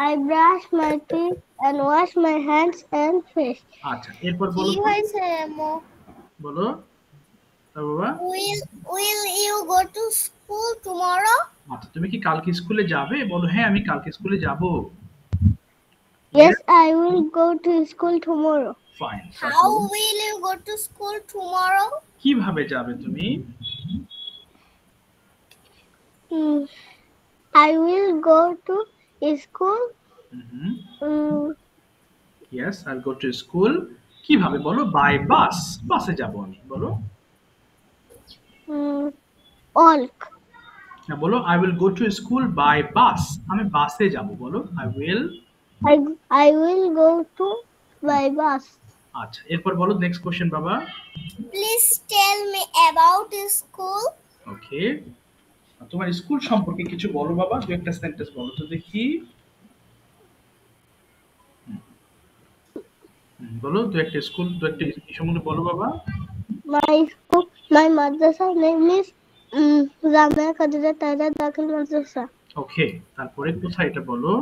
I brush my teeth and wash my hands and face. আচ্ছা, এরপর কি বলো তো, হয়েছে মো? বলো তা বাবা। Will you go to school tomorrow? আচ্ছা, তুমি কি কালকে স্কুলে যাবে? বলো হ্যাঁ আমি কালকে স্কুলে যাব। Yes, I will go to school tomorrow. Fine. How will you go to school tomorrow? কিভাবে যাবে তুমি? I will go to school. Yes, I go to school. কিভাবে বলো? বাই বাস, বাসে যাব আমি, বলো। Walk. না, বলো I will go to school by bus, আমি বাসে যাব, বলো I will. I will go to by bus. আচ্ছা, এরপর বলো নেক্সট কোশ্চেন বাবা। Please tell me about school. Okay, তোমার স্কুল সম্পর্কে কিছু বলো বাবা, দু একটা সেন্টেন্স বলো তো দেখি। বলো দু একটা স্কুল, দু একটা সম্বন্ধে বলো বাবা। My madrasa name is Jamia Qadira Taida Dakhil Madrasa. ওকে, তারপরে কোথায় এটা বলো।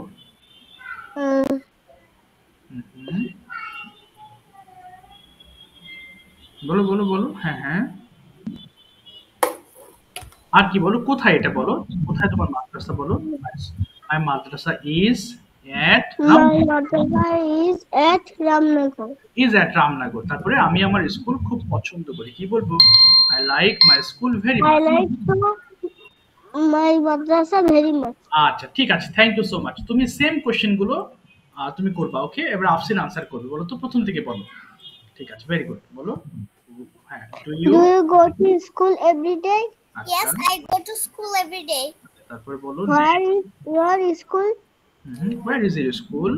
বলো বলো বলো, হ্যাঁ হ্যাঁ। আর কি বলো, কোথায় এটা বলো, কোথায় তোমার মাদ্রাসা বলো। My madrasa is at My madrasa is at Ramnagar. Ramnagar. তারপরে আমি আমার স্কুল খুব পছন্দ করি, কি বলবো? I like my school very I much. like my madrasa very much. আচ্ছা ঠিক আছে, থ্যাংক ইউ সো মাচ। তুমি সেম কোশ্চেন গুলো তুমি করবা, ওকে? এবার আফসিন আনসার করবে, বলো তো প্রথম থেকে বলো। ঠিক আছে, ভেরি গুড, বলো। হ্যাঁ, Do you go to school every day? Yes, I go to school every day. তারপরে বলো Where is your school? where is your school?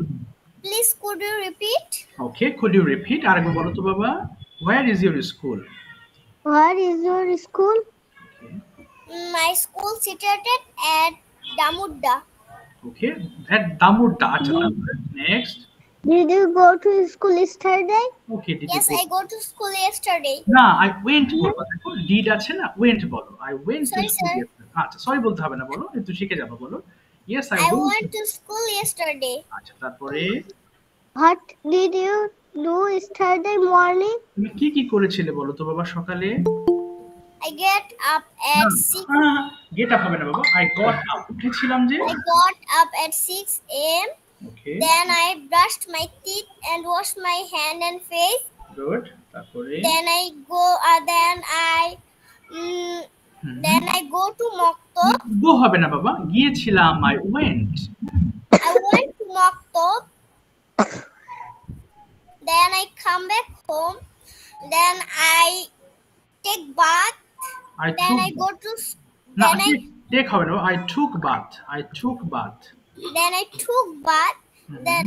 Please could you repeat? Okay, could you repeat? আরেকবার বলো তো বাবা, where is your school? Where is your school? My school situated at Damudda. Okay, at Damutta। আচ্ছা, তারপরে next. Did you go to school yesterday? Okay, did you Yes, go? I go to school yesterday. না, I went বলবা, দেখো did আছে না, went বলো। I went to Sorry, school sir. yesterday। আচ্ছা, sorry বলতে হবে না, বলো, একটু শিখে যাবো, বলো। Yes, I I went went to school yesterday. আচ্ছা, তারপরে What did you do yesterday morning? তুমি কি কি করেছিলে বলো তো বাবা সকালে। I get up at 6. Get up হবে না বাবা, I got up, উঠেছিলাম যে। I got up at 6 a.m. Okay, Then I brushed my teeth and washed my hand and face. Good. তারপরে Then I go. Then I go to Maktab. গো হবে না বাবা, গিয়েছিলাম, I went। I went to Maktab. Then I come back home. Then I take bath. I Then took I go to. না, Then I take হবে না, I took bath, I took bath। then I took bath. Then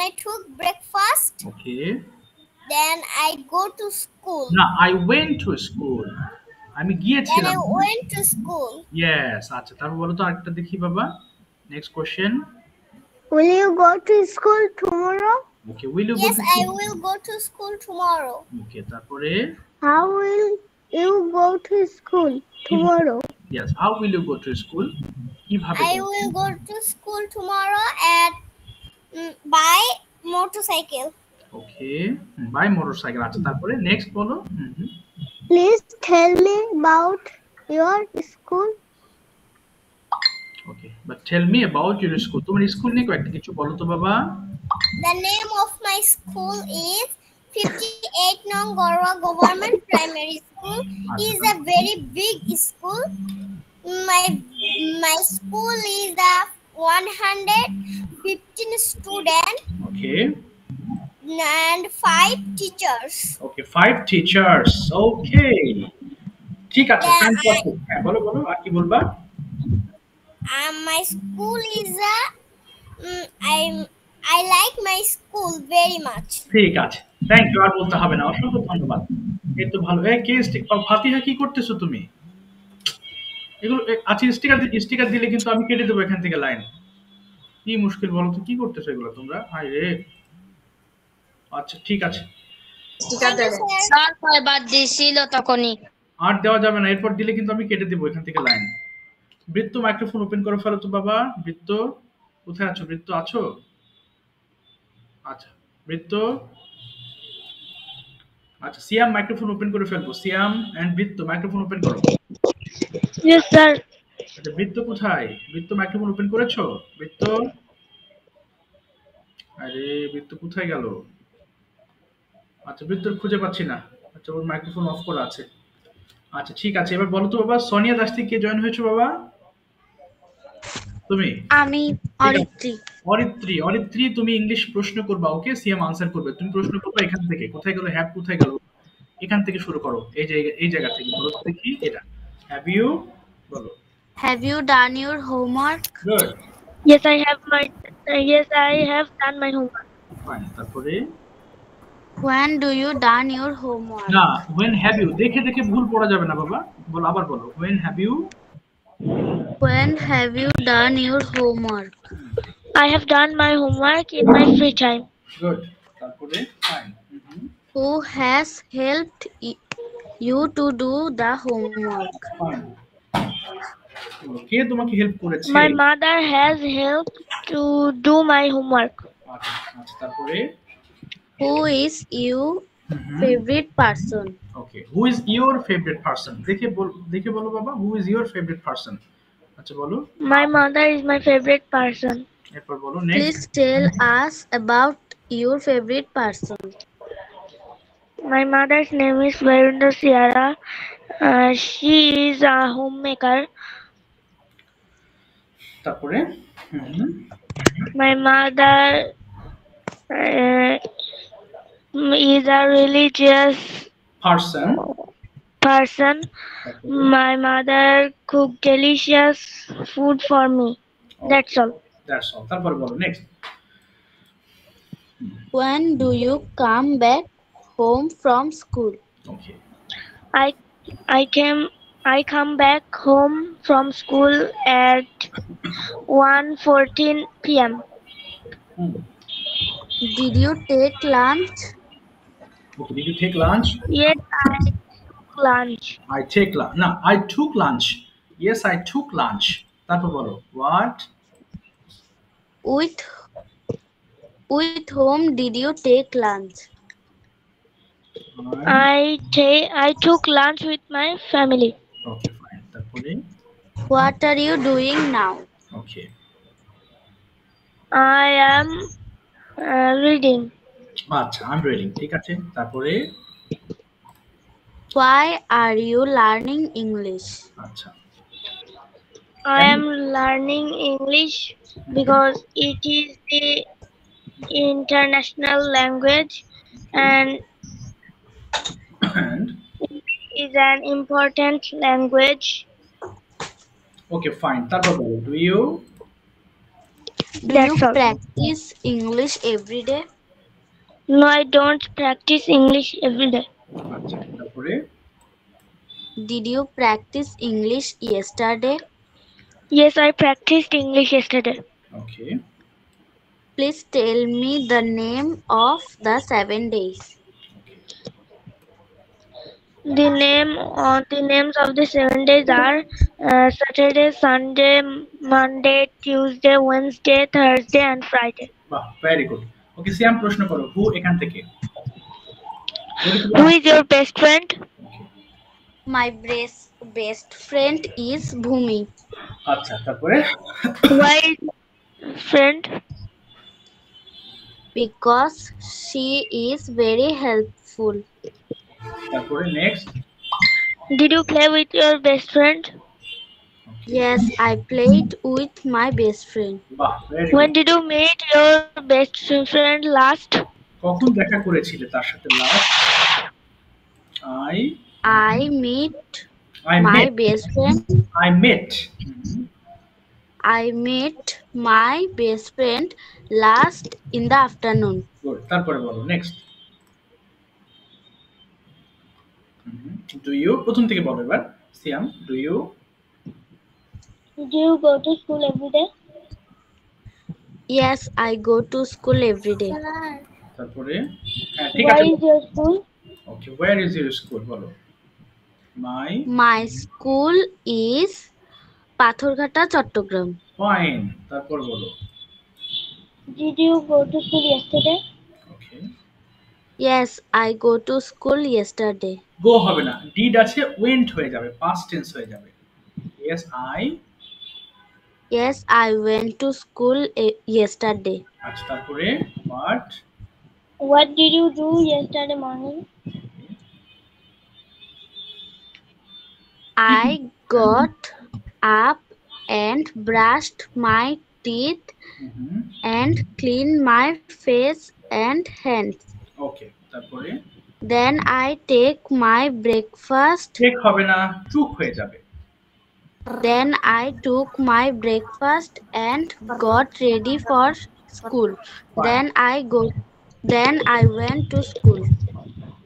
I took breakfast. Okay, Then I go to school. না, I went to school, আমি Then গিয়েছিলাম। I went to school. Yes, আচ্ছা, তারপর বলো তো আরেকটা দেখি বাবা, next question. Will you go to school tomorrow? Okay, will you go Yes, to I will go to school tomorrow. Okay, তারপরে How will you go to school tomorrow? Yes, how will you go to school, কিভাবে? I will go to school tomorrow at by motorcycle. Okay, by motorcycle. আচ্ছা, তারপরে next বলো। Please tell me about your school. Okay, but tell me about your school, তোমার school নিয়ে কয়েকটা কিছু বলো তো বাবা। The name of my school is 58 Nong Gorwa Government Primary School. Is a very big school. My school is a 115 student okay, and 5 teachers. Okay, 5 teachers. Okay, ঠিক আছে, fantastic. হ্যাঁ, বলো বলো, আর কি বলবা? My school is a I like my school very much. ঠিক আছে, thank you, আর বলতে হবে না, অসংখ্য ধন্যবাদ। এই তো ভালো। এই কে ফাতিহা কি করতেছো তুমি? এগুলো আচ্ছা, স্টিকার দিলে কিন্তু আমি কেটে দেবো এখান থেকে লাইন। কি মুশকিল বলো তো, কি করতেছো এগুলো তোমরা? হায় রে। আচ্ছা ঠিক আছে, স্যার কয়বার দিছিল তখনই? 8 দেওয়া যাবে না, এরপর দিলে কিন্তু আমি কেটে দিব এখান থেকে লাইন। বৃত্ত মাইক্রোফোন ওপেন করে ফেলো তো বাবা। বৃত্ত কোথায় আছো? বৃত্ত আছো? আচ্ছা বৃত্ত। আচ্ছা সিয়াম মাইক্রোফোন ওপেন করে ফেলবো। সিয়াম এন্ড বৃত্ত মাইক্রোফোন ওপেন করো। Yes, sir. আচ্ছা বৃত্ত কোথায়? বৃত্ত মাইক্রোফোন ওপেন করেছো? বৃত্ত, আরে বৃত্ত কোথায় গেল? আচ্ছা বৃত্ত খুঁজে পাচ্ছি না। আচ্ছা ওর মাইক্রোফোন অফ করা আছে। আচ্ছা ঠিক আছে, এবার বলো তো বাবা, সোনিয়া দাস থেকে কে জয়েন হয়েছো বাবা? তুমি? আমি অরিত্রী। অরিত্রী। অরিত্রী তুমি ইংলিশ প্রশ্ন করবা, ওকে? সিএম আনসার করবে। তুমি প্রশ্ন করবে এখান থেকে। কোথায় গেল হ্যাভ? কোথায় গেল? এখান থেকে শুরু করো, এই জায়গা থেকে বলো তো দেখি। এটা হ্যাভ ইউ বলো। Have you done your homework? Good, Yes, I have done my homework. Fine. তারপরে When do you done your homework? না, when have you দেখে দেখে ভুল পড়া যাবে না বাবা। বলো, আবার বলো, when have you। When have you done your homework? I have done my homework in my free time. Good, তারপরে fine. Who has helped you to do the homework? Fine, কে তোমাকে হেল্প করেছে? My mother has helped to do my homework. আচ্ছা আচ্ছা, তারপরে Who is your favorite person? Okay, who is your favourite person? দেখে বলো বাবা, who is your favourite person? আচ্ছা বলো। My mother is my favorite person. এরপর বলো Please next. tell us about your favorite person. My mother's name is Varunda Sierra. She is a homemaker. তারপরে My mother is a religious person. person. My mother cooked delicious food for me. That's all. That's all. তারপর বলো next. When do you come back home from school? Okay, I come back home from school at 1:14 p.m. Did you take lunch? Okay, did you take lunch? Yes, I took lunch. I take lunch না, I took lunch. Yes I took lunch. তারপর বলো what. With whom did you take lunch? I took lunch with my family. Okay fine. তারপরে What are you doing now? Okay, I am reading. আচ্ছা I am reading. ঠিক আছে, তারপরে Why are you learning English? আচ্ছা I am learning English because it is the international language and is an important language. Okay fine. তারপর বলো do you. Do That's you all. practice English every day? No, I don't practice English every day. আচ্ছা তারপরে Did you practice English yesterday? Yes, I practiced English yesterday. Okay, Please tell me the name of the 7 days. The names of the 7 days are Saturday, Sunday, Monday, Tuesday, Wednesday, Thursday, and Friday. বাহ very good. ওকে সিয়াম প্রশ্ন করো, হু এখান থেকে। Who is your best friend? My best friend is Bhumi আচ্ছা তারপরে Why friend? because she is very helpful. তারপরে next. Did you play with your best friend? Yes, I played with my best friend. বাহ very When good. did you meet your best friend last? কখন দেখা করেছিলে তার সাথে last? I I met I my met best friend. I met I met my best friend last in the afternoon. গুড। তারপরে বলো next. Do you প্রথম থেকে বলো এবার Siam. Do you Do you go to school every day? Yes, I go to school every day. তারপরে হ্যাঁ ঠিক Where আছে। is your school? Okay, where is your school বলো। my My school is Patharghata, Chittagong. fine, তারপর বলো। Did you go to school yesterday? Okay, Yes, I go to school yesterday. গো হবে না, did আছে, went হয়ে যাবে, past tense হয়ে যাবে। yes I, Yes, I went to school yesterday. আচ্ছা তারপরে what, What did you do yesterday morning? I got up and brushed my teeth and cleaned my face and hands. ওকে, তারপরে Then I take my breakfast. Take হবে না, টুক হয়ে যাবে। Then I took my breakfast and got ready for school. Then I went to school.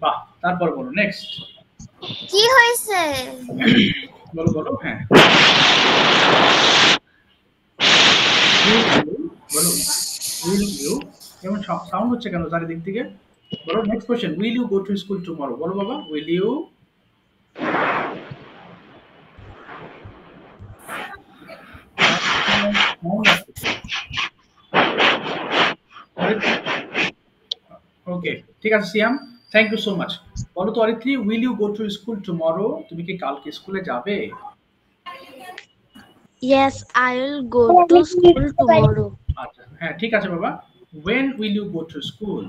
বাহ, তারপর বলো next. কি হয়েছে? বলো বলো, হ্যাঁ বলো। will you, কেমন সাউন্ড হচ্ছে কেন চারিদিক থেকে? বলো next question, will you go to school tomorrow? বলো বাবা, will you, ওকে ঠিক আছে সিয়াম, থ্যাংক ইউ সো মাচ। বলো তো Aritri, will you go to school tomorrow? তুমি কি কালকে স্কুলে যাবে? Yes, I will go to school tomorrow. আচ্ছা হ্যাঁ ঠিক আছে বাবা, when will you go to school?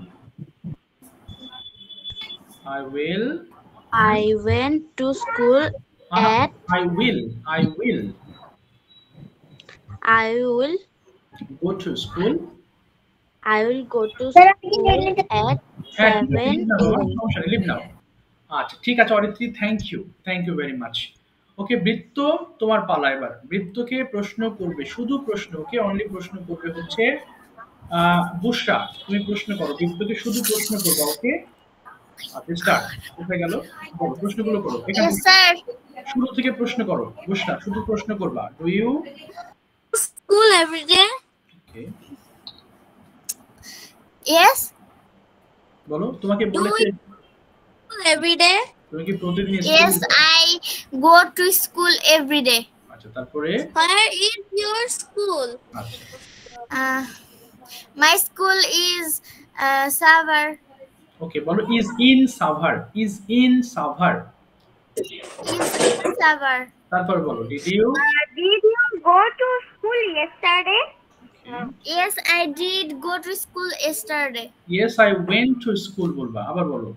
I will, I went to school at I will I will go to school go to school at হ্যাঁ 7 leave নাও বাবা, a.m. সমস্যা নেই, leave নাও। আচ্ছা ঠিক আছে Aritri, thank you very much. Okay Britto, তোমার পালা এবার। বৃত্তকে প্রশ্ন করবে, শুধু প্রশ্ন, ওকে অনলি প্রশ্ন করবে হচ্ছে বুশরা, তুমি প্রশ্ন করো, বৃত্তকে শুধু প্রশ্ন করবা, ওকে? আচ্ছা স্টার্ট, কোথায় গেল? বলো প্রশ্নগুলো করো, এখান Yes, sir. শুরু থেকে প্রশ্ন করো বুশরা, শুধু প্রশ্ন করবা। Do you School every day? Okay Yes. বলো, তোমাকে Do বলেছে School every day? তুমি কি প্রতিদিন Yes, স্কুলে? I go to school every day. আচ্ছা তারপরে Where is your school? আচ্ছা My school is Savar. Okay বলো, is in Savar, is in Savar. Is in Savar. তারপর বলো, did you, Did you go to school yesterday? Yes, I did go to school yesterday. Yes I went to school বলবা, আবার বলো।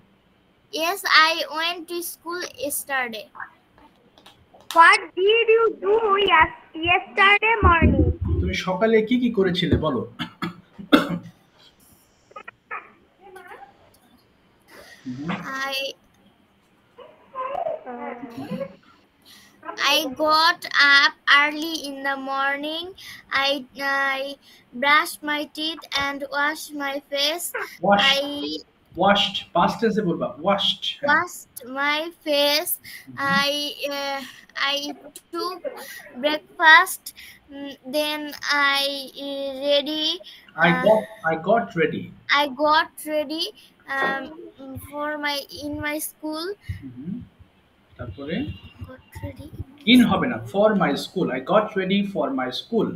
Yes, I went to school yesterday. What did you do yesterday morning? তুমি সকালে কি কি করেছিলে বলো। I got up early in the morning. I brushed my teeth and washed my face. I washed, past tense এ বলবা, washed। washed my face. I took breakfast. Then I ready. I got ready I got ready for my school. তারপরে Got ready. In হবে না, for my school, I got ready for my school.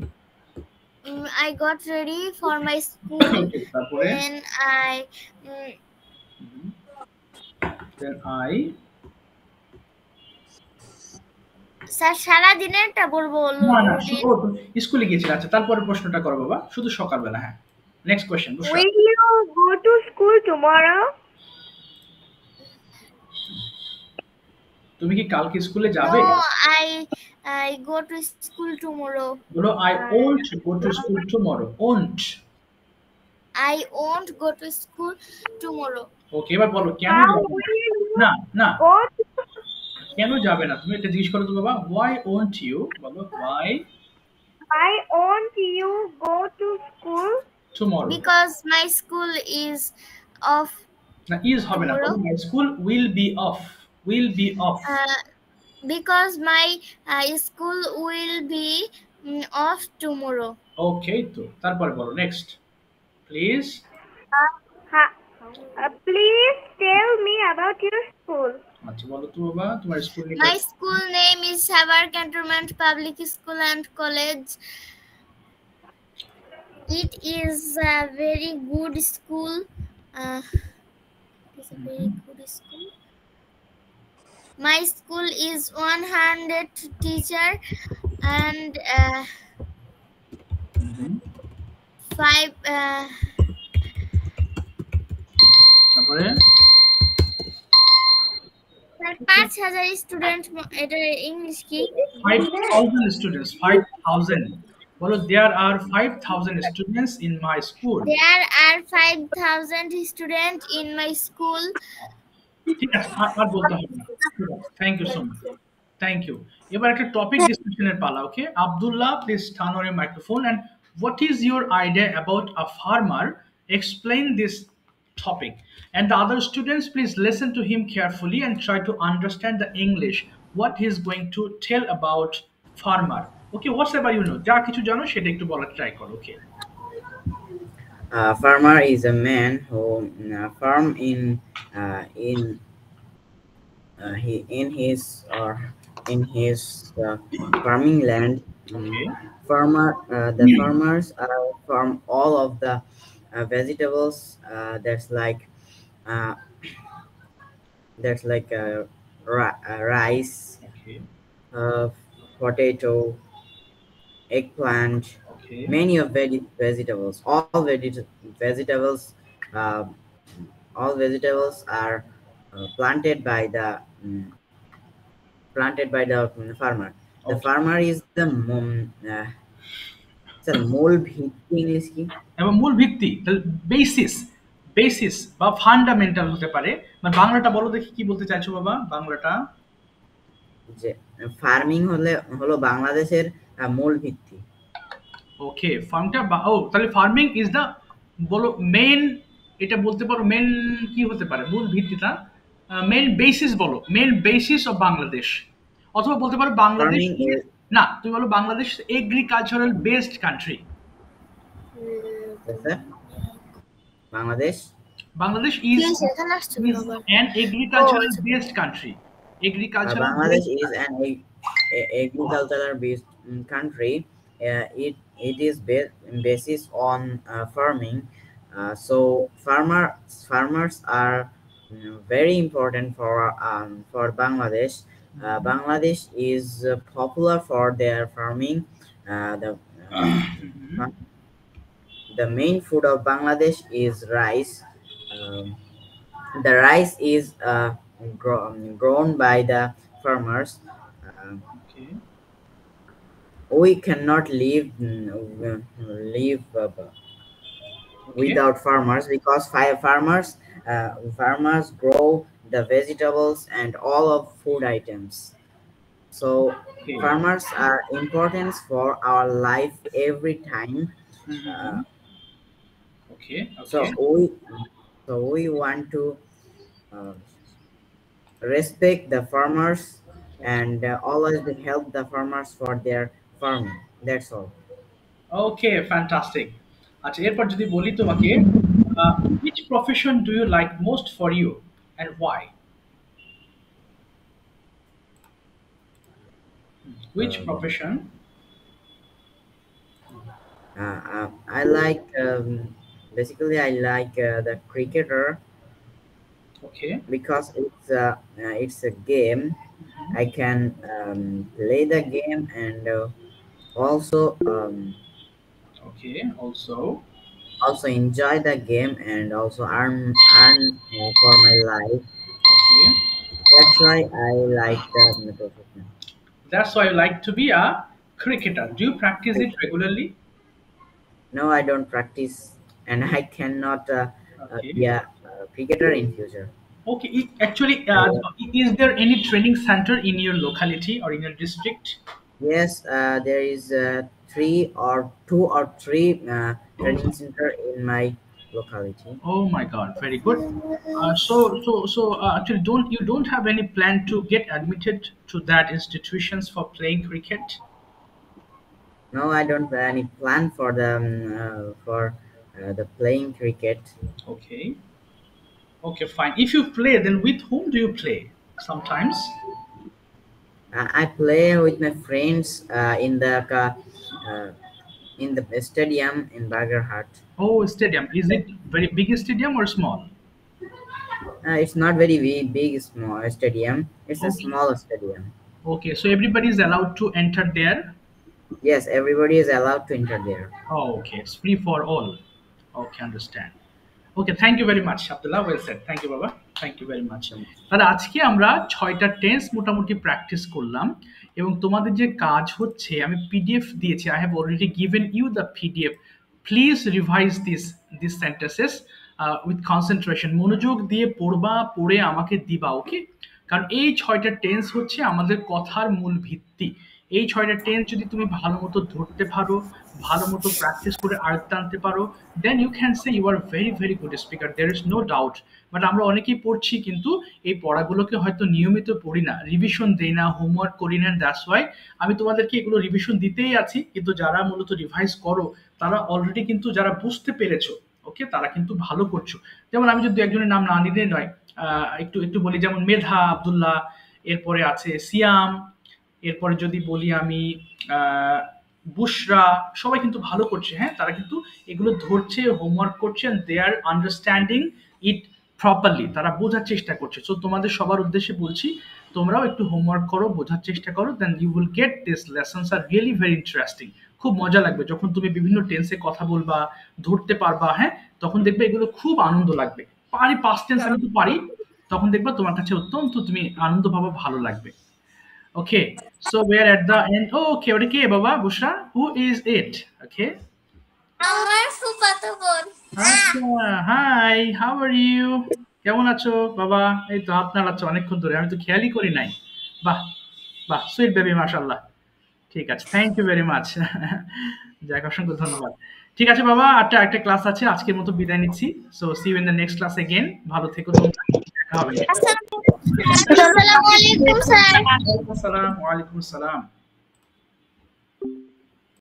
I got ready for my school. তারপরে Then I sir সারা দিনেরটা বলবো। না না স্কুলে গিয়েছিল। আচ্ছা তারপরে প্রশ্নটা করো বাবা, শুধু সকালবেলা। হ্যাঁ next question. Will you go to school tomorrow? তুমি কি কালকে স্কুলে যাবে? No, I go to school tomorrow. বলো I won't go to school tomorrow. won't, I won't go to school tomorrow. ওকে এবার বলো কেন যাবে না? না Go to কেন যাবে না তুমি এটা জিজ্ঞেস করো তো বাবা। why won't you, বলো why Why won't you go to school tomorrow? Because my school is off. না is হবে না, বলো my school will be off, will be off। Because my school will be off tomorrow. ওকে তো তারপরে বলো next please. Please tell me about your school. আচ্ছা বলো তো বাবা তোমার স্কুল নিয়ে My school name is Savar Cantonment Public School and College. It is a very good school. It is a very good school. My school is 100 teacher and five. তারপরে 5,000 student. এটা English কি? 5,000 students 5,000 বলো there are 5,000 students in my school There are 5,000 students in my school. ঠিক আছে আর বলতে হবে না thank you so much thank you এবার একটা টপিক ডিসকাশনের পালা okay Abdullah please turn on your microphone and what is your idea about a farmer explain this topic and the other students please listen to him carefully and try to understand the english what he is going to tell about farmer okay whatever you know যা কিছু জানো সেটা একটু বলার try করো ওকে Farmer is a man who farm in his farming land. okay The farmers farm all of the vegetables. That's like rice, okay potato, eggplant, okay many of vegetables. Vegetables uh, all vegetables are planted by the farmer. The Okay. farmer is the মূল ভিত্তি English কি? এবং মূল ভিত্তি basis বা fundamental হতে পারে মানে বাংলাটা বলো দেখি কি বলতে চাইছো বাবা বাংলাটা যে ফার্মিং হলো বাংলাদেশের মূল ভিত্তি। ওকে ফার্মটা তাহলে ফার্মিং ইজ দা বলো মেন এটা বলতে পারো মেন কি হতে পারে মূল ভিত্তিটা মেন বেসিস বলো মেন বেসিস অফ বাংলাদেশ অথবা বলতে পারো বাংলাদেশ না তুমি বলো Bangladesh agricultural based country Bangladesh is এখানে আসছে an agricultural based country Bangladesh is an agricultural based country. It is basis on farming. So farmers are very important for Bangladesh. Bangladesh is popular for their farming. The main food of Bangladesh is rice. The rice is grown by the farmers. okay We cannot live without farmers because farmers grow the vegetables and all of food items. So okay farmers are important for our life every time. okay So we want to respect the farmers and always help the farmers for their farming. That's all. okay fantastic আচ্ছা এরপর যদি বলি তোমাকে which profession do you like most for you and why which profession I like basically I like the cricketer okay because it's a game. I can play the game and also okay also enjoy the game and also earn for my life. okay That's why I like the profession. that's why you like to be a cricketer do you practice it regularly No, I don't practice, and I cannot okay be a cricketer in future. okay actually is there any training center in your locality or in your district Yes, there is two or three training center in my locality. oh my god very good so actually don't have any plan to get admitted to that institutions for playing cricket No, I don't have any plan for the playing cricket. okay Okay, fine. If you play, then with whom do you play? Sometimes. I play with my friends in the stadium in Bagarhat. Oh, stadium. Is it very big stadium or small? It's not very big small stadium. It's a Okay. small stadium. Okay, so everybody is allowed to enter there. Yes, everybody is allowed to enter there. Oh, okay. It's free for all. Okay, understand. Okay thank you very much Abdullah well said thank you বাবা thank you very much তাহলে আজকে আমরা 6টা tense মোটামুটি practice করলাম এবং তোমাদের যে কাজ হচ্ছে আমি পিডিএফ দিয়েছি I have already given you the PDF please revise this sentences with concentration মনোযোগ দিয়ে পড়বা পড়ে আমাকে দিবা ওকে কারণ এই 6টা টেন্স হচ্ছে আমাদের কথার মূল ভিত্তি এই 6টা টেন্স যদি তুমি ভালো মতো ধরতে পারো ভালো মতো প্র্যাকটিস করে আয়ত্তে আনতে পারো then you can say you are very very good speaker there is no doubt but আমরা অনেকেই পড়ছি কিন্তু এই পড়াগুলোকে হয়তো নিয়মিত পড়ি না রিভিশন দেই না হোমওয়ার্ক করি না দ্যাটস ওয়াই আমি তোমাদেরকে এগুলো রিভিশন দিতেই আছি কিন্তু যারা মূলত রিভাইজ করো তারা অলরেডি কিন্তু যারা বুঝতে পেরেছো ওকে তারা কিন্তু ভালো করছো যেমন আমি যদি একজনের নাম না নিলে নয় একটু একটু বলি যেমন মেধা আব্দুল্লাহ এরপরে আছে সিয়াম এরপরে যদি বলি আমি বুশরা সবাই কিন্তু ভালো করছে হ্যাঁ তারা কিন্তু এগুলো ধরছে হোমওয়ার্ক করছে and they are understanding it properly তারা বোঝার চেষ্টা করছে সো তোমাদের সবার উদ্দেশ্যে বলছি তোমরাও একটু হোমওয়ার্ক করো বোঝার চেষ্টা করো then you will get this lessons are really very interesting খুব মজা লাগবে যখন তুমি বিভিন্ন টেন্সে কথা বলবা ধরতে পারবা হ্যাঁ তখন দেখবে এগুলো খুব আনন্দ লাগবে পারি পাস্ট টেন্স আমি তো পারি তখন দেখবা তোমার কাছে অত্যন্ত তুমি আনন্দ পাবা ভালো লাগবে Okay, so we are at the end. Oh, okay, okay, Baba, Bushra, who is it? Okay. আমার ফুফাতো বোন Hi, how are you? কেমন আছো বাবা এই তো হাত নাড়াচ্ছ অনেকক্ষণ ধরে আমি তো খেয়ালই করি নাই বাহ বাহ সুইট বেবি মাশাআল্লাহ ঠিক আছে থ্যাংক ইউ ভেরি মাচ যাক অসংখ্য ধন্যবাদ ঠিক আছে বাবা একটা ক্লাস আছে আজকের মতো বিদায় নিচ্ছি so see you in the next class again ভালো থেকো তোমরা দেখা হবে আসসালামু আলাইকুম স্যার আসসালামু আলাইকুম আসসালাম